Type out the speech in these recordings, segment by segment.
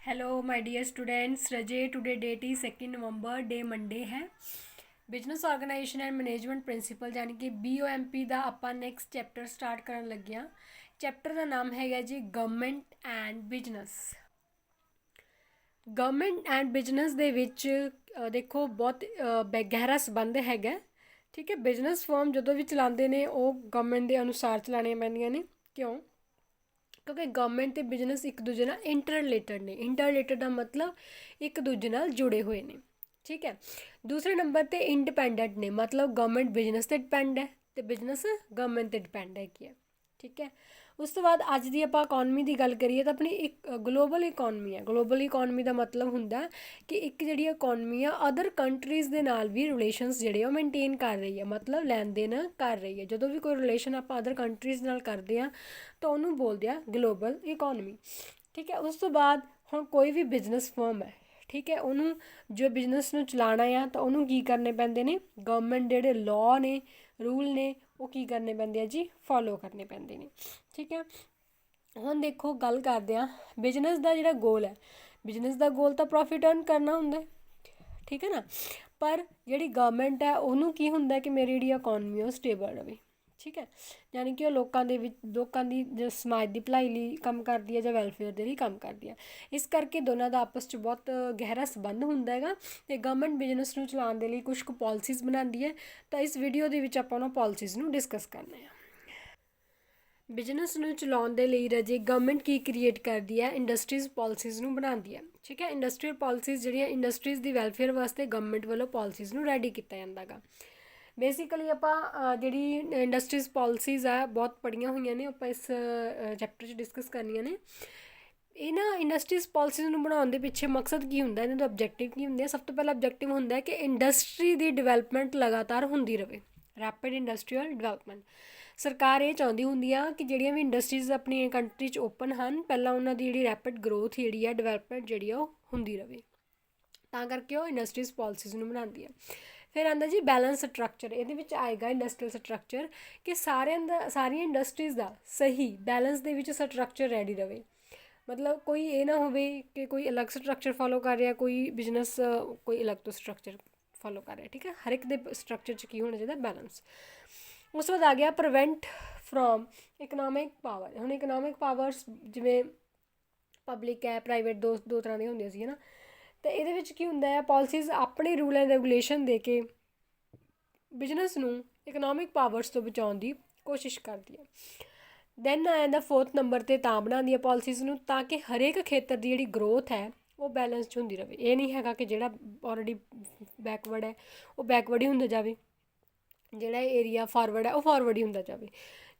Hello my dear students. रजे today date ही 2 नवंबर, डे मंडे है। Business organisation and management principle यानी कि BOMP ਦਾ ਆਪਾਂ ਨੈਕਸਟ ਚੈਪਟਰ ਸਟਾਰਟ ਕਰਨ ਲੱਗੇ ਹਾਂ। ਚੈਪਟਰ ਦਾ ਨਾਮ ਹੈਗਾ ਜੀ government and business. Government and business ਦੇ ਵਿੱਚ ਦੇਖੋ ਬਹੁਤ ਗਹਿਰਾ ਸੰਬੰਧ ਹੈਗਾ। ਠੀਕ ਹੈ, ਬਿਜ਼ਨਸ ਫਰਮ ਜਦੋਂ ਵੀ ਚਲਾਉਂਦੇ ਨੇ ਉਹ ਗਵਰਨਮੈਂਟ ਦੇ ਅਨੁਸਾਰ ਚਲਾਉਣੀਆਂ ਪੈਂਦੀਆਂ ਨੇ। ਕਿਉਂ? ਕਿਉਂਕਿ ਗਵਰਨਮੈਂਟ ਅਤੇ ਬਿਜ਼ਨਸ ਇੱਕ ਦੂਜੇ ਨਾਲ ਇੰਟਰ ਰਿਲੇਟਡ ਨੇ। ਇੰਟਰ ਰਿਲੇਟਡ ਦਾ ਮਤਲਬ ਇੱਕ ਦੂਜੇ ਨਾਲ ਜੁੜੇ ਹੋਏ ਨੇ। ਠੀਕ ਹੈ, ਦੂਸਰੇ ਨੰਬਰ 'ਤੇ ਇੰਡੀਪੈਂਡੈਂਟ ਨੇ, ਮਤਲਬ ਗਵਰਨਮੈਂਟ ਬਿਜ਼ਨਸ 'ਤੇ ਡਿਪੈਂਡ ਹੈ ਅਤੇ ਬਿਜ਼ਨਸ ਗਵਰਨਮੈਂਟ 'ਤੇ ਡਿਪੈਂਡ ਹੈਗੀ ਹੈ। ਠੀਕ ਹੈ, ਉਸ ਤੋਂ ਬਾਅਦ ਅੱਜ ਦੀ ਆਪਾਂ ਇਕੋਨਮੀ ਦੀ ਗੱਲ ਕਰੀਏ ਤਾਂ ਆਪਣੀ ਇੱਕ ਗਲੋਬਲ ਇਕੋਨਮੀ ਹੈ। ਗਲੋਬਲ ਇਕੋਨਮੀ ਦਾ ਮਤਲਬ ਹੁੰਦਾ ਕਿ ਇੱਕ ਜਿਹੜੀ ਇਕੋਨਮੀ ਆ ਅਦਰ ਕੰਟਰੀਜ਼ ਦੇ ਨਾਲ ਵੀ ਰਿਲੇਸ਼ਨਸ ਜਿਹੜੇ ਉਹ ਮੇਨਟੇਨ ਕਰ ਰਹੀ ਹੈ, ਮਤਲਬ ਲੈਣ ਦੇਣ ਕਰ ਰਹੀ ਹੈ। ਜਦੋਂ ਵੀ ਕੋਈ ਰਿਲੇਸ਼ਨ ਆਪਾਂ ਅਦਰ ਕੰਟਰੀਜ਼ ਨਾਲ ਕਰਦੇ ਹਾਂ ਤਾਂ ਉਹਨੂੰ ਬੋਲਦੇ ਆ ਗਲੋਬਲ ਇਕੋਨਮੀ। ਠੀਕ ਹੈ, ਉਸ ਤੋਂ ਬਾਅਦ ਹੁਣ ਕੋਈ ਵੀ ਬਿਜ਼ਨਸ ਫਰਮ ਹੈ, ਠੀਕ ਹੈ, ਉਹਨੂੰ ਜੋ ਬਿਜ਼ਨਸ ਨੂੰ ਚਲਾਉਣਾ ਆ ਤਾਂ ਉਹਨੂੰ ਕੀ ਕਰਨੇ ਪੈਂਦੇ ਨੇ? ਗਵਰਨਮੈਂਟ ਜਿਹੜੇ ਲਾਅ ਨੇ, ਰੂਲ ਨੇ, ਉਹ ਕੀ ਕਰਨੇ ਪੈਂਦੇ ਆ ਜੀ? ਫੋਲੋ ਕਰਨੇ ਪੈਂਦੇ ਨੇ। ਠੀਕ ਹੈ, ਹੁਣ ਦੇਖੋ ਗੱਲ ਕਰਦੇ ਹਾਂ ਬਿਜ਼ਨਸ ਦਾ ਜਿਹੜਾ ਗੋਲ ਹੈ। ਬਿਜ਼ਨਸ ਦਾ ਗੋਲ ਤਾਂ ਪ੍ਰੋਫਿਟ ਅਰਨ ਕਰਨਾ ਹੁੰਦਾ। ਠੀਕ ਹੈ ਨਾ, ਪਰ ਜਿਹੜੀ ਗਵਰਨਮੈਂਟ ਹੈ ਉਹਨੂੰ ਕੀ ਹੁੰਦਾ ਕਿ ਮੇਰੀ ਜਿਹੜੀ ਇਕੋਨਮੀ ਉਹ ਸਟੇਬਲ ਰਹੇ। ਠੀਕ ਹੈ, ਯਾਨੀ ਕਿ ਉਹ ਲੋਕਾਂ ਦੀ ਸਮਾਜ ਦੀ ਭਲਾਈ ਲਈ ਕੰਮ ਕਰਦੀ ਹੈ ਜਾਂ ਵੈਲਫੇਅਰ ਦੇ ਲਈ ਕੰਮ ਕਰਦੀ ਹੈ। ਇਸ ਕਰਕੇ ਦੋਨਾਂ ਦਾ ਆਪਸ 'ਚ ਬਹੁਤ ਗਹਿਰਾ ਸੰਬੰਧ ਹੁੰਦਾ ਹੈਗਾ ਅਤੇ ਗਵਰਨਮੈਂਟ ਬਿਜ਼ਨਸ ਨੂੰ ਚਲਾਉਣ ਦੇ ਲਈ ਕੁਛ ਕੁ ਪੋਲਿਸੀਜ਼ ਬਣਾਉਂਦੀ ਹੈ। ਤਾਂ ਇਸ ਵੀਡੀਓ ਦੇ ਵਿੱਚ ਆਪਾਂ ਉਹਨਾਂ ਪੋਲਿਸੀਜ਼ ਨੂੰ ਡਿਸਕਸ ਕਰਨਾ ਹੈ। ਬਿਜ਼ਨਸ ਨੂੰ ਚਲਾਉਣ ਦੇ ਲਈ ਰਾਜੇ ਗਵਰਨਮੈਂਟ ਕੀ ਕ੍ਰੀਏਟ ਕਰਦੀ ਹੈ? ਇੰਡਸਟਰੀਜ਼ ਪੋਲਿਸੀਜ਼ ਨੂੰ ਬਣਾਉਂਦੀ ਹੈ। ਠੀਕ ਹੈ, ਇੰਡਸਟਰੀਅਲ ਪੋਲਿਸੀਜ਼ ਜਿਹੜੀਆਂ ਇੰਡਸਟਰੀਜ਼ ਦੀ ਵੈਲਫੇਅਰ ਵਾਸਤੇ ਗਵਰਨਮੈਂਟ ਵੱਲੋਂ ਪੋਲਿਸੀਜ਼ ਨੂੰ ਰੈਡੀ ਕੀਤਾ ਜਾਂਦਾ ਗਾ। ਬੇਸਿਕਲੀ ਆਪਾਂ ਜਿਹੜੀ ਇੰਡਸਟਰੀਜ਼ ਪੋਲਿਸੀਜ਼ ਆ ਬਹੁਤ ਪੜ੍ਹੀਆਂ ਹੋਈਆਂ ਨੇ, ਆਪਾਂ ਇਸ ਚੈਪਟਰ 'ਚ ਡਿਸਕਸ ਕਰਨੀਆਂ ਨੇ। ਇਹਨਾਂ ਇੰਡਸਟਰੀਜ਼ ਪੋਲਿਸੀਜ਼ ਨੂੰ ਬਣਾਉਣ ਦੇ ਪਿੱਛੇ ਮਕਸਦ ਕੀ ਹੁੰਦਾ? ਇਹਨਾਂ ਦਾ ਆਬਜੈਕਟਿਵ ਕੀ ਹੁੰਦੇ ਆ? ਸਭ ਤੋਂ ਪਹਿਲਾਂ ਆਬਜੈਕਟਿਵ ਹੁੰਦਾ ਕਿ ਇੰਡਸਟਰੀ ਦੀ ਡਿਵੈਲਪਮੈਂਟ ਲਗਾਤਾਰ ਹੁੰਦੀ ਰਹੇ, ਰੈਪਿਡ ਇੰਡਸਟਰੀਅਲ ਡਿਵੈਲਪਮੈਂਟ। ਸਰਕਾਰ ਇਹ ਚਾਹੁੰਦੀ ਹੁੰਦੀ ਆ ਕਿ ਜਿਹੜੀਆਂ ਵੀ ਇੰਡਸਟਰੀਜ਼ ਆਪਣੀ ਕੰਟਰੀ 'ਚ ਓਪਨ ਹਨ, ਪਹਿਲਾਂ ਉਹਨਾਂ ਦੀ ਜਿਹੜੀ ਰੈਪਿਡ ਗਰੋਥ ਜਿਹੜੀ ਆ, ਡਿਵੈਲਪਮੈਂਟ ਜਿਹੜੀ ਆ ਉਹ ਹੁੰਦੀ ਰਹੇ। ਤਾਂ ਕਰਕੇ ਉਹ ਇੰਡਸਟਰੀਜ਼ ਪੋਲਿਸੀਜ਼ ਨੂੰ ਬਣਾਉਂਦੀ ਹੈ। ਫਿਰ ਆਉਂਦਾ ਜੀ ਬੈਲੈਂਸ ਸਟਰਕਚਰ। ਇਹਦੇ ਵਿੱਚ ਆਏਗਾ ਇੰਡਸਟਰੀਅਲ ਸਟਰਕਚਰ ਕਿ ਸਾਰੀਆਂ ਇੰਡਸਟਰੀਜ਼ ਦਾ ਸਹੀ ਬੈਲੈਂਸ ਦੇ ਵਿੱਚ ਸਟਰਕਚਰ ਰੈਡੀ ਰਹੇ। ਮਤਲਬ ਕੋਈ ਇਹ ਨਾ ਹੋਵੇ ਕਿ ਕੋਈ ਅਲੱਗ ਸਟਰਕਚਰ ਫੋਲੋ ਕਰ ਰਿਹਾ, ਕੋਈ ਬਿਜ਼ਨਸ ਕੋਈ ਅਲੱਗ ਤੋਂ ਸਟਰਕਚਰ ਫੋਲੋ ਕਰ ਰਿਹਾ। ਠੀਕ ਹੈ, ਹਰ ਇੱਕ ਦੇ ਸਟਰਕਚਰ 'ਚ ਕੀ ਹੋਣਾ ਚਾਹੀਦਾ? ਬੈਲੈਂਸ। ਉਸ ਤੋਂ ਬਾਅਦ ਆ ਗਿਆ ਪ੍ਰੀਵੈਂਟ ਫਰੋਮ ਇਕਨੋਮਿਕ ਪਾਵਰ। ਹੁਣ ਇਕਨੋਮਿਕ ਪਾਵਰਸ ਜਿਵੇਂ ਪਬਲਿਕ ਹੈ, ਪ੍ਰਾਈਵੇਟ, ਦੋ ਤਰ੍ਹਾਂ ਦੀਆਂ ਹੁੰਦੀਆਂ ਸੀ, ਹੈ ਨਾ। ਅਤੇ ਇਹਦੇ ਵਿੱਚ ਕੀ ਹੁੰਦਾ ਹੈ? ਪੋਲਿਸੀਜ਼ ਆਪਣੇ ਰੂਲ ਐਂਡ ਰੈਗੂਲੇਸ਼ਨ ਦੇ ਕੇ ਬਿਜ਼ਨਸ ਨੂੰ ਇਕਨੋਮਿਕ ਪਾਵਰਸ ਤੋਂ ਬਚਾਉਣ ਦੀ ਕੋਸ਼ਿਸ਼ ਕਰਦੀ ਹੈ। ਦੈਨ ਆ ਜਾਂਦਾ 4th ਨੰਬਰ 'ਤੇ ਤਾਂ ਬਣਾਉਂਦੀ ਹੈ ਪੋਲਿਸੀਜ਼ ਨੂੰ ਤਾਂ ਕਿ ਹਰੇਕ ਖੇਤਰ ਦੀ ਜਿਹੜੀ ਗਰੋਥ ਹੈ ਉਹ ਬੈਲੈਂਸ 'ਚ ਹੁੰਦੀ ਰਹੇ। ਇਹ ਨਹੀਂ ਹੈਗਾ ਕਿ ਜਿਹੜਾ ਆਲਰੇਡੀ ਬੈਕਵਰਡ ਹੈ ਉਹ ਬੈਕਵਰਡ ਹੀ ਹੁੰਦਾ ਜਾਵੇ, ਜਿਹੜਾ ਏਰੀਆ ਫਾਰਵਰਡ ਹੈ ਉਹ ਫਾਰਵਰਡ ਹੀ ਹੁੰਦਾ ਜਾਵੇ।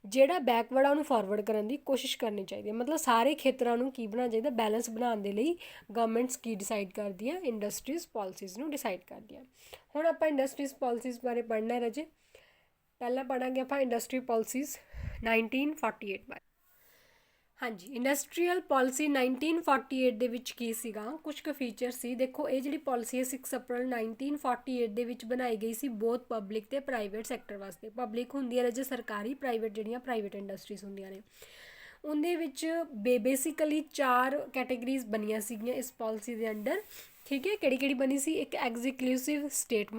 ਜਿਹੜਾ ਬੈਕਵਰਡ ਆ ਉਹਨੂੰ ਫਾਰਵਰਡ ਕਰਨ ਦੀ ਕੋਸ਼ਿਸ਼ ਕਰਨੀ ਚਾਹੀਦੀ ਹੈ। ਮਤਲਬ ਸਾਰੇ ਖੇਤਰਾਂ ਨੂੰ ਕੀ ਬਣਾਉਣਾ ਚਾਹੀਦਾ? ਬੈਲੈਂਸ ਬਣਾਉਣ ਦੇ ਲਈ ਗਵਰਨਮੈਂਟਸ ਕੀ ਡਿਸਾਈਡ ਕਰਦੀ ਹੈ? ਇੰਡਸਟਰੀਜ਼ ਪੋਲਿਸੀਜ਼ ਨੂੰ ਡਿਸਾਈਡ ਕਰਦੀ ਹੈ। ਹੁਣ ਆਪਾਂ ਇੰਡਸਟਰੀਜ਼ ਪੋਲਿਸੀਜ਼ ਬਾਰੇ ਪੜ੍ਹਨਾ ਰਾਜੇ। ਪਹਿਲਾਂ ਪੜ੍ਹਾਂਗੇ ਆਪਾਂ ਇੰਡਸਟਰੀ ਪੋਲਿਸੀਜ਼ 1948 ਬਾਰੇ। ਹਾਂਜੀ, ਇੰਡਸਟਰੀਅਲ ਪੋਲਿਸੀ 1948 ਦੇ ਵਿੱਚ ਕੀ ਸੀਗਾ? ਕੁਛ ਕੁ ਫੀਚਰ ਸੀ। ਦੇਖੋ ਇਹ ਜਿਹੜੀ ਪੋਲਿਸੀ ਹੈ 6 ਅਪ੍ਰੈਲ 1948 ਦੇ ਵਿੱਚ ਬਣਾਈ ਗਈ ਸੀ ਬੋਥ ਪਬਲਿਕ ਅਤੇ ਪ੍ਰਾਈਵੇਟ ਸੈਕਟਰ ਵਾਸਤੇ। ਪਬਲਿਕ ਹੁੰਦੀ ਹੈ ਰਾਜੇ ਸਰਕਾਰੀ, ਪ੍ਰਾਈਵੇਟ ਜਿਹੜੀਆਂ ਪ੍ਰਾਈਵੇਟ ਇੰਡਸਟਰੀਜ਼ ਹੁੰਦੀਆਂ ਨੇ। ਉਹਦੇ ਵਿੱਚ ਬੇਸਿਕਲੀ 4 ਕੈਟੇਗਰੀਜ਼ ਬਣੀਆਂ ਸੀਗੀਆਂ ਇਸ ਪੋਲਿਸੀ ਦੇ ਅੰਡਰ। ਠੀਕ ਹੈ, ਕਿਹੜੀ ਕਿਹੜੀ ਬਣੀ ਸੀ? ਇੱਕ exclusive state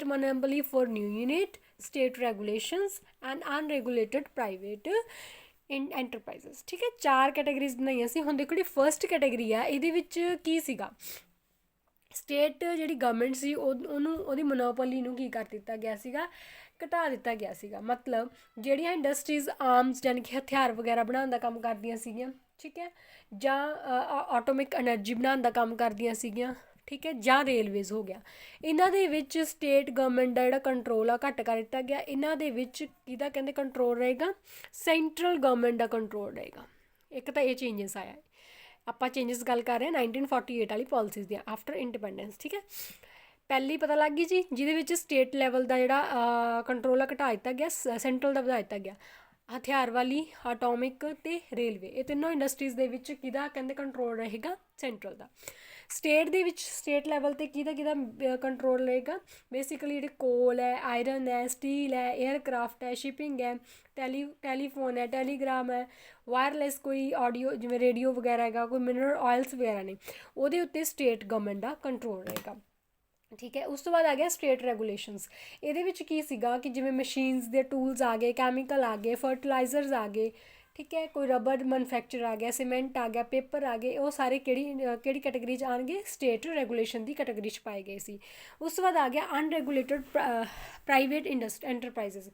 monopoly for new unit, state regulations and unregulated private enterprises. ਠੀਕ ਹੈ, 4 ਕੈਟੇਗਰੀਜ਼ ਬਣਾਈਆਂ ਸੀ। ਹੁਣ ਦੇਖੋ ਜਿਹੜੀ ਫਸਟ ਕੈਟੇਗਰੀ ਆ ਇਹਦੇ ਵਿੱਚ ਕੀ ਸੀਗਾ? ਸਟੇਟ ਜਿਹੜੀ ਗਵਰਨਮੈਂਟ ਸੀ ਉਹਦੀ ਮੋਨੋਪੋਲੀ ਨੂੰ ਕੀ ਕਰ ਦਿੱਤਾ ਗਿਆ ਸੀਗਾ? ਘਟਾ ਦਿੱਤਾ ਗਿਆ ਸੀਗਾ। ਮਤਲਬ ਜਿਹੜੀਆਂ ਇੰਡਸਟਰੀਜ਼ ਆਰਮਸ ਯਾਨੀ ਕਿ ਹਥਿਆਰ ਵਗੈਰਾ ਬਣਾਉਣ ਦਾ ਕੰਮ ਕਰਦੀਆਂ ਸੀਗੀਆਂ, ਠੀਕ ਹੈ, ਜਾਂ ਆਟੋਮਿਕ ਐਨਰਜੀ ਬਣਾਉਣ ਦਾ ਕੰਮ ਕਰਦੀਆਂ ਸੀਗੀਆਂ, ਠੀਕ ਹੈ, ਜਾਂ ਰੇਲਵੇਜ਼ ਹੋ ਗਿਆ, ਇਹਨਾਂ ਦੇ ਵਿੱਚ ਸਟੇਟ ਗਵਰਨਮੈਂਟ ਦਾ ਜਿਹੜਾ ਕੰਟਰੋਲ ਆ ਘੱਟ ਕਰ ਦਿੱਤਾ ਗਿਆ। ਇਹਨਾਂ ਦੇ ਵਿੱਚ ਕਿਹਦਾ ਕਹਿੰਦੇ ਕੰਟਰੋਲ ਰਹੇਗਾ? ਸੈਂਟਰਲ ਗਵਰਨਮੈਂਟ ਦਾ ਕੰਟਰੋਲ ਰਹੇਗਾ। ਇੱਕ ਤਾਂ ਇਹ ਚੇਂਜਸ ਆਇਆ। ਆਪਾਂ ਚੇਂਜਸ ਗੱਲ ਕਰ ਰਹੇ ਹਾਂ 1948 ਵਾਲੀ ਪੋਲਿਸੀਜ਼ ਦੀਆਂ ਆਫਟਰ ਇੰਡੀਪੈਂਡੈਂਸ। ਠੀਕ ਹੈ, ਪਹਿਲੀ ਪਤਾ ਲੱਗ ਗਈ ਜੀ, ਜਿਹਦੇ ਵਿੱਚ ਸਟੇਟ ਲੈਵਲ ਦਾ ਜਿਹੜਾ ਕੰਟਰੋਲ ਆ ਘਟਾ ਦਿੱਤਾ ਗਿਆ, ਸੈਂਟਰਲ ਦਾ ਵਧਾ ਦਿੱਤਾ ਗਿਆ। ਹਥਿਆਰ ਵਾਲੀ, ਆਟੋਮਿਕ ਤੇ ਰੇਲਵੇ, ਇਹ ਤਿੰਨੋਂ ਇੰਡਸਟਰੀਜ਼ ਦੇ ਵਿੱਚ ਕਿਹਦਾ ਕਹਿੰਦੇ ਕੰਟਰੋਲ ਰਹੇਗਾ? ਸੈਂਟਰਲ ਦਾ। ਸਟੇਟ ਦੇ ਵਿੱਚ ਸਟੇਟ ਲੈਵਲ 'ਤੇ ਕਿਹਦਾ ਕੰਟਰੋਲ ਰਹੇਗਾ? ਬੇਸਿਕਲੀ ਜਿਹੜੇ ਕੋਲ ਹੈ, ਆਇਰਨ ਹੈ, ਸਟੀਲ ਹੈ, ਏਅਰਕ੍ਰਾਫਟ ਹੈ, ਸ਼ਿਪਿੰਗ ਹੈ, ਟੈਲੀਫੋਨ ਹੈ, ਟੈਲੀਗ੍ਰਾਮ ਹੈ, ਵਾਇਰਲੈਸ ਕੋਈ ਆਡੀਓ ਜਿਵੇਂ ਰੇਡੀਓ ਵਗੈਰਾ ਹੈਗਾ, ਕੋਈ ਮਿਨਰਲ ਆਇਲਸ ਵਗੈਰਾ ਨੇ, ਉਹਦੇ ਉੱਤੇ ਸਟੇਟ ਗਵਰਨਮੈਂਟ ਦਾ ਕੰਟਰੋਲ ਰਹੇਗਾ। ਠੀਕ ਹੈ। ਉਸ ਤੋਂ ਬਾਅਦ ਆ ਗਿਆ ਸਟੇਟ ਰੈਗੂਲੇਸ਼ਨਸ। ਇਹਦੇ ਵਿੱਚ ਕੀ ਸੀਗਾ ਕਿ ਜਿਵੇਂ ਮਸ਼ੀਨਸ ਦੇ ਟੂਲਸ ਆ ਗਏ, ਕੈਮੀਕਲ ਆ ਗਏ, ਫਰਟੀਲਾਈਜ਼ਰਸ ਆ ਗਏ, ਠੀਕ ਹੈ, ਕੋਈ ਰਬੜ ਮੈਨੂਫੈਕਚਰ ਆ ਗਿਆ, ਸੀਮੈਂਟ ਆ ਗਿਆ, ਪੇਪਰ ਆ ਗਏ, ਉਹ ਸਾਰੇ ਕਿਹੜੀ ਕੈਟਾਗਰੀ 'ਚ ਆਉਣਗੇ? ਸਟੇਟ ਰੈਗੂਲੇਸ਼ਨ ਦੀ ਕੈਟਾਗਰੀ 'ਚ ਪਾਏ ਗਏ ਸੀ। ਉਸ ਤੋਂ ਬਾਅਦ ਆ ਗਿਆ ਅਨਰੈਗੂਲੇਟਡ ਪ੍ਰਾਈਵੇਟ ਐਂਟਰਪ੍ਰਾਈਜ਼ਸ।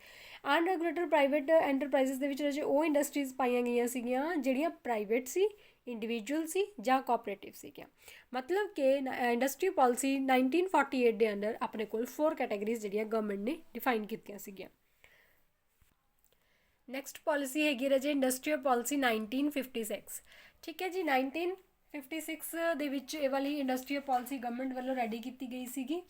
ਅਨਰੈਗੂਲੇਟਡ ਪ੍ਰਾਈਵੇਟ ਐਂਟਰਪ੍ਰਾਈਜ਼ਸ ਦੇ ਵਿੱਚ ਅਜੇ ਉਹ ਇੰਡਸਟਰੀਜ਼ ਪਾਈਆਂ ਗਈਆਂ ਸੀਗੀਆਂ ਜਿਹੜੀਆਂ ਪ੍ਰਾਈਵੇਟ ਸੀ, ਇੰਡੀਵਿਜੂਅਲ ਸੀ ਜਾਂ ਕੋਆਪਰੇਟਿਵ ਸੀਗੀਆਂ। ਮਤਲਬ ਕਿ ਇੰਡਸਟਰੀ ਪਾਲਿਸੀ 1948 ਦੇ ਅੰਦਰ ਆਪਣੇ ਕੋਲ 4 ਕੈਟਾਗਰੀਜ਼ ਜਿਹੜੀਆਂ ਗਵਰਨਮੈਂਟ ਨੇ ਡਿਫਾਈਨ ਕੀਤੀਆਂ ਸੀਗੀਆਂ। ਨੈਕਸਟ ਪਾਲਿਸੀ ਹੈਗੀ ਰਾਜੇ ਇੰਡਸਟਰੀਅਲ ਪਾਲਿਸੀ 1956। ਠੀਕ ਹੈ ਜੀ, 1956 ਦੇ ਵਿੱਚ ਇਹ ਵਾਲੀ ਇੰਡਸਟਰੀਅਲ ਪਾਲਿਸੀ ਗਵਰਨਮੈਂਟ ਵੱਲੋਂ ਰੈਡੀ ਕੀਤੀ ਗਈ ਸੀਗੀ।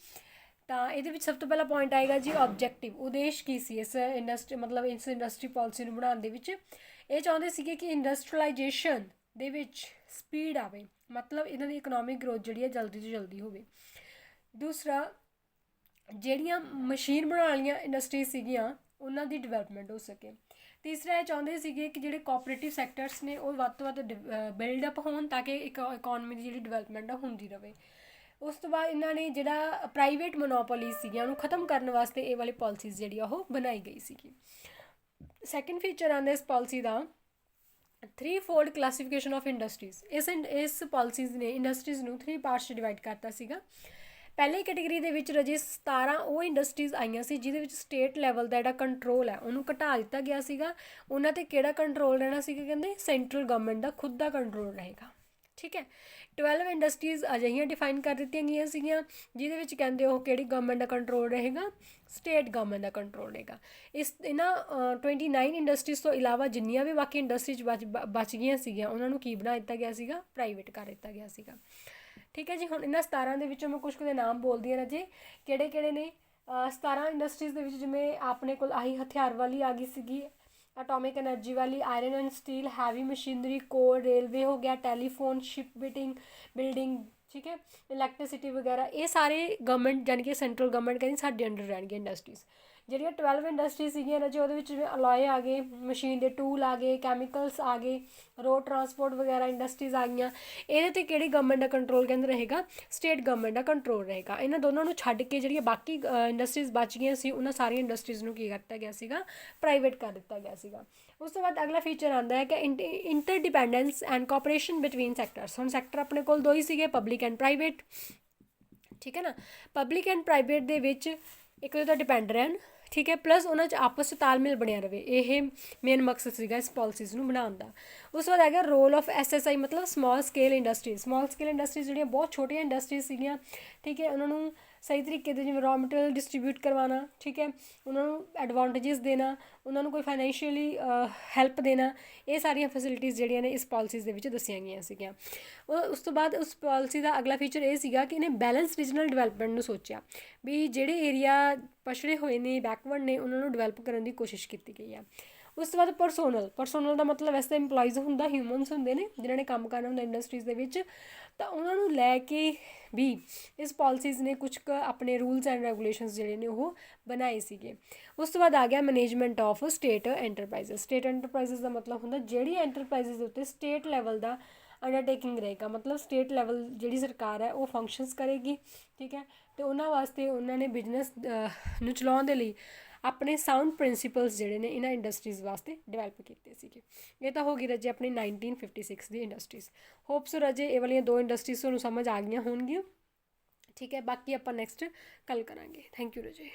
ਤਾਂ ਇਹਦੇ ਵਿੱਚ ਸਭ ਤੋਂ ਪਹਿਲਾ ਪੁਆਇੰਟ ਆਏਗਾ ਜੀ ਆਬਜੈਕਟਿਵ। ਉਦੇਸ਼ ਕੀ ਸੀ ਇਸ ਇੰਡਸਟਰੀ ਪਾਲਿਸੀ ਨੂੰ ਬਣਾਉਣ ਦੇ ਵਿੱਚ? ਇਹ ਚਾਹੁੰਦੇ ਸੀਗੇ ਕਿ ਇੰਡਸਟਰੀਲਾਈਜੇਸ਼ਨ ਦੇ ਵਿੱਚ ਸਪੀਡ ਆਵੇ, ਮਤਲਬ ਇਹਨਾਂ ਦੀ ਇਕਨੋਮਿਕ ਗਰੋਥ ਜਿਹੜੀ ਹੈ ਜਲਦੀ ਤੋਂ ਜਲਦੀ ਹੋਵੇ। ਦੂਸਰਾ, ਜਿਹੜੀਆਂ ਮਸ਼ੀਨ ਬਣਾਉਣ ਵਾਲੀਆਂ ਇੰਡਸਟਰੀਜ਼ ਸੀਗੀਆਂ ਉਹਨਾਂ ਦੀ ਡਿਵੈਲਪਮੈਂਟ ਹੋ ਸਕੇ। ਤੀਸਰਾ, ਇਹ ਚਾਹੁੰਦੇ ਸੀਗੇ ਕਿ ਜਿਹੜੇ ਕੋਆਪਰੇਟਿਵ ਸੈਕਟਰਸ ਨੇ ਉਹ ਵੱਧ ਤੋਂ ਵੱਧ ਬਿਲਡਅਪ ਹੋਣ ਤਾਂ ਕਿ ਇਕੋਨਮੀ ਦੀ ਜਿਹੜੀ ਡਿਵੈਲਪਮੈਂਟ ਆ ਹੁੰਦੀ ਰਹੇ। ਉਸ ਤੋਂ ਬਾਅਦ ਇਹਨਾਂ ਨੇ ਜਿਹੜਾ ਪ੍ਰਾਈਵੇਟ ਮੋਨੋਪੋਲੀਜ਼ ਸੀਗੀਆਂ ਉਹਨੂੰ ਖ਼ਤਮ ਕਰਨ ਵਾਸਤੇ ਇਹ ਵਾਲੀ ਪਾਲਿਸੀਜ਼ ਜਿਹੜੀ ਆ ਉਹ ਬਣਾਈ ਗਈ ਸੀਗੀ। ਸੈਕਿੰਡ ਫੀਚਰ ਆਉਂਦਾ ਇਸ policy the 3-fold classification of industries. ਇਸ ਪਾਲਿਸੀਜ਼ ਨੇ ਇੰਡਸਟਰੀਜ਼ ਨੂੰ 3 ਪਾਰਟਸ 'ਚ ਡਿਵਾਈਡ ਕਰਤਾ ਸੀਗਾ। ਪਹਿਲੀ ਕੈਟੇਗਰੀ ਦੇ ਵਿੱਚ ਰਾਜੇ 17 ਉਹ ਇੰਡਸਟਰੀਜ਼ ਆਈਆਂ ਸੀ ਜਿਹਦੇ ਵਿੱਚ ਸਟੇਟ ਲੈਵਲ ਦਾ ਜਿਹੜਾ ਕੰਟਰੋਲ ਹੈ ਉਹਨੂੰ ਘਟਾ ਦਿੱਤਾ ਗਿਆ ਸੀਗਾ। ਉਹਨਾਂ 'ਤੇ ਕਿਹੜਾ ਕੰਟਰੋਲ ਰਹਿਣਾ ਸੀਗਾ? ਕਹਿੰਦੇ ਸੈਂਟਰਲ ਗਵਰਨਮੈਂਟ ਦਾ ਖੁਦ ਦਾ ਕੰਟਰੋਲ ਰਹੇਗਾ। ਠੀਕ ਹੈ। 12 ਇੰਡਸਟਰੀਜ਼ ਅਜਿਹੀਆਂ ਡਿਫਾਈਨ ਕਰ ਦਿੱਤੀਆਂ ਗਈਆਂ ਸੀਗੀਆਂ ਜਿਹਦੇ ਵਿੱਚ ਕਹਿੰਦੇ ਉਹ ਕਿਹੜੀ ਗਵਰਨਮੈਂਟ ਦਾ ਕੰਟਰੋਲ ਰਹੇਗਾ? ਸਟੇਟ ਗਵਰਨਮੈਂਟ ਦਾ ਕੰਟਰੋਲ ਰਹੇਗਾ। ਇਹਨਾਂ 29 ਇੰਡਸਟਰੀਜ਼ ਤੋਂ ਇਲਾਵਾ ਜਿੰਨੀਆਂ ਵੀ ਬਾਕੀ ਇੰਡਸਟਰੀਜ਼ ਬਚ ਗਈਆਂ ਸੀਗੀਆਂ ਉਹਨਾਂ ਨੂੰ ਕੀ ਬਣਾ ਦਿੱਤਾ ਗਿਆ ਸੀਗਾ? ਪ੍ਰਾਈਵੇਟ ਕਰ ਦਿੱਤਾ ਗਿਆ ਸੀਗਾ। ਠੀਕ ਹੈ ਜੀ। ਹੁਣ ਇਹਨਾਂ 17 ਦੇ ਵਿੱਚੋਂ ਮੈਂ ਕੁਛ ਕੁ ਦੇ ਨਾਮ ਬੋਲਦੀ ਹਾਂ ਰਾਜੇ, ਕਿਹੜੇ ਕਿਹੜੇ ਨੇ। 17 ਇੰਡਸਟਰੀਜ਼ ਦੇ ਵਿੱਚ ਜਿਵੇਂ ਆਪਣੇ ਕੋਲ ਆਹੀ ਹਥਿਆਰ ਵਾਲੀ ਆ ਗਈ ਸੀਗੀ, ਐਟੋਮਿਕ ਐਨਰਜੀ ਵਾਲੀ, iron and steel, heavy machinery, ਕੋਲ, ਰੇਲਵੇ ਹੋ ਗਿਆ, ਟੈਲੀਫੋਨ, ਸ਼ਿਪ ਬਿਲਡਿੰਗ, ਠੀਕ ਹੈ, ਇਲੈਕਟ੍ਰੀਸਿਟੀ ਵਗੈਰਾ, ਇਹ ਸਾਰੇ ਗਵਰਨਮੈਂਟ ਯਾਨੀ ਕਿ ਸੈਂਟਰਲ ਗਵਰਨਮੈਂਟ ਕਹਿੰਦੀ ਸਾਡੇ ਅੰਡਰ ਰਹਿਣਗੇ ਇੰਡਸਟਰੀਜ਼। ਜਿਹੜੀਆਂ 12 ਇੰਡਸਟਰੀਜ਼ ਸੀਗੀਆਂ ਰਾਜੇ ਉਹਦੇ ਵਿੱਚ ਜਿਵੇਂ ਅਲੋਏ ਆ ਗਏ, ਮਸ਼ੀਨ ਦੇ ਟੂਲ ਆ ਗਏ, ਕੈਮੀਕਲਸ ਆ ਗਏ, ਰੋਡ ਟਰਾਂਸਪੋਰਟ ਵਗੈਰਾ ਇੰਡਸਟਰੀਜ਼ ਆ ਗਈਆਂ। ਇਹਦੇ 'ਤੇ ਕਿਹੜੀ ਗਵਰਨਮੈਂਟ ਦਾ ਕੰਟਰੋਲ ਕਹਿੰਦੇ ਰਹੇਗਾ? ਸਟੇਟ ਗਵਰਨਮੈਂਟ ਦਾ ਕੰਟਰੋਲ ਰਹੇਗਾ। ਇਹਨਾਂ ਦੋਨਾਂ ਨੂੰ ਛੱਡ ਕੇ ਜਿਹੜੀਆਂ ਬਾਕੀ ਇੰਡਸਟਰੀਜ਼ ਬਚ ਗਈਆਂ ਸੀ ਉਹਨਾਂ ਸਾਰੀਆਂ ਇੰਡਸਟਰੀਜ਼ ਨੂੰ ਕੀ ਕਰਤਾ ਗਿਆ ਸੀਗਾ? ਪ੍ਰਾਈਵੇਟ ਕਰ ਦਿੱਤਾ ਗਿਆ ਸੀਗਾ। ਉਸ ਤੋਂ ਬਾਅਦ ਅਗਲਾ ਫੀਚਰ ਆਉਂਦਾ ਹੈ ਕਿ ਇੰਟਰਡਿਪੈਂਡੈਂਸ ਐਂਡ ਕੋਆਪਰੇਸ਼ਨ ਬਿਟਵੀਨ ਸੈਕਟਰਸ। ਹੁਣ ਸੈਕਟਰ ਆਪਣੇ ਕੋਲ 2 ਹੀ ਸੀਗੇ, ਪਬਲਿਕ ਐਂਡ ਪ੍ਰਾਈਵੇਟ। ਠੀਕ ਹੈ ਨਾ। ਪਬਲਿਕ ਐਂਡ ਪ੍ਰਾਈਵੇਟ ਦੇ ਵਿੱਚ ਇੱਕ ਦੂਜੇ ਤੋਂ ਡਿਪੈਂਡ ਰਹਿਣ, ਠੀਕ ਹੈ, ਪਲੱਸ ਉਹਨਾਂ 'ਚ ਆਪਸ 'ਚ ਤਾਲਮੇਲ ਬਣਿਆ ਰਹੇ। ਇਹ ਮੇਨ ਮਕਸਦ ਸੀਗਾ ਇਸ ਪਾਲਿਸੀਜ਼ ਨੂੰ ਬਣਾਉਣ ਦਾ। ਉਸ ਤੋਂ ਬਾਅਦ ਹੈਗਾ ਰੋਲ ਆਫ SSI ਮਤਲਬ small scale industries. Small scale industries ਜਿਹੜੀਆਂ ਬਹੁਤ ਛੋਟੀਆਂ ਇੰਡਸਟਰੀਜ਼ ਸੀਗੀਆਂ, ਠੀਕ ਹੈ, ਉਹਨਾਂ ਨੂੰ ਸਹੀ ਤਰੀਕੇ ਦੇ ਜਿਵੇਂ ਰॉ ਮਟੀਰੀਅਲ ਡਿਸਟਰੀਬਿਊਟ ਕਰਵਾਉਣਾ, ਠੀਕ ਹੈ, ਉਹਨਾਂ ਨੂੰ ਐਡਵਾਂਟੇਜਸ ਦੇਣਾ, ਉਹਨਾਂ ਨੂੰ ਕੋਈ ਫਾਈਨੈਂਸ਼ੀਅਲੀ ਹੈਲਪ ਦੇਣਾ, ਇਹ ਸਾਰੀਆਂ ਫੈਸਿਲਿਟੀਜ਼ ਜਿਹੜੀਆਂ ਨੇ ਇਸ ਪਾਲਿਸੀਜ਼ ਦੇ ਵਿੱਚ ਦੱਸੀਆਂ ਗਈਆਂ ਸੀਗੀਆਂ। ਉਸ ਤੋਂ ਬਾਅਦ ਉਸ ਪਾਲਿਸੀ ਦਾ ਅਗਲਾ ਫੀਚਰ ਇਹ ਸੀਗਾ ਕਿ ਇਹਨੇ ਬੈਲੈਂਸ ਰੀਜਨਲ ਡਿਵੈਲਪਮੈਂਟ ਨੂੰ ਸੋਚਿਆ ਵੀ ਜਿਹੜੇ ਏਰੀਆ ਪਛੜੇ ਹੋਏ ਨੇ, ਬੈਕਵਰਡ ਨੇ, ਉਹਨਾਂ ਨੂੰ ਡਿਵੈਲਪ ਕਰਨ ਦੀ ਕੋਸ਼ਿਸ਼ ਕੀਤੀ ਗਈ ਆ। ਉਸ ਤੋਂ ਬਾਅਦ ਪਰਸੋਨਲ ਦਾ ਮਤਲਬ ਵੈਸੇ ਤਾਂ ਇੰਪਲੋਈਜ਼ ਹੁੰਦਾ, ਹਿਊਮਨਸ ਹੁੰਦੇ ਨੇ ਜਿਨ੍ਹਾਂ ਨੇ ਕੰਮ ਕਰਨਾ ਹੁੰਦਾ ਇੰਡਸਟਰੀਜ਼ ਦੇ ਵਿੱਚ, ਤਾਂ ਉਹਨਾਂ ਨੂੰ ਲੈ ਕੇ ਵੀ ਇਸ ਪਾਲਿਸੀਜ਼ ਨੇ ਕੁਛ ਕੁ ਆਪਣੇ ਰੂਲਸ ਐਂਡ ਰੈਗੂਲੇਸ਼ਨਸ ਜਿਹੜੇ ਨੇ ਉਹ ਬਣਾਏ ਸੀਗੇ। ਉਸ ਤੋਂ ਬਾਅਦ ਆ ਗਿਆ management of state enterprises. State enterprises ਦਾ ਮਤਲਬ ਹੁੰਦਾ ਜਿਹੜੀ ਐਂਟਰਪ੍ਰਾਈਜ਼ਸ ਦੇ ਉੱਤੇ ਸਟੇਟ ਲੈਵਲ ਦਾ ਅੰਡਰਟੇਕਿੰਗ ਰਹੇਗਾ, ਮਤਲਬ ਸਟੇਟ ਲੈਵਲ ਜਿਹੜੀ ਸਰਕਾਰ ਹੈ ਉਹ ਫੰਕਸ਼ਨਸ ਕਰੇਗੀ। ਠੀਕ ਹੈ। ਅਤੇ ਉਹਨਾਂ ਵਾਸਤੇ ਉਹਨਾਂ ਨੇ ਬਿਜ਼ਨਸ ਨੂੰ ਚਲਾਉਣ ਦੇ ਲਈ ਆਪਣੇ ਸਾਊਂਡ ਪ੍ਰਿੰਸੀਪਲਸ ਜਿਹੜੇ ਨੇ ਇਹਨਾਂ ਇੰਡਸਟਰੀਜ਼ ਵਾਸਤੇ ਡਿਵੈਲਪ ਕੀਤੇ ਸੀਗੇ। ਇਹ ਤਾਂ ਹੋ ਗਈ ਰਾਜੇ ਆਪਣੀ 1956 ਦੀ ਇੰਡਸਟਰੀਜ਼। ਹੋਪਸ ਰਾਜੇ ਇਹ ਵਾਲੀਆਂ 2 ਇੰਡਸਟਰੀਜ਼ ਤੁਹਾਨੂੰ ਸਮਝ ਆ ਗਈਆਂ ਹੋਣਗੀਆਂ। ਠੀਕ ਹੈ। ਬਾਕੀ ਆਪਾਂ ਨੈਕਸਟ ਕੱਲ੍ਹ ਕਰਾਂਗੇ। ਥੈਂਕ ਯੂ ਰਾਜੇ।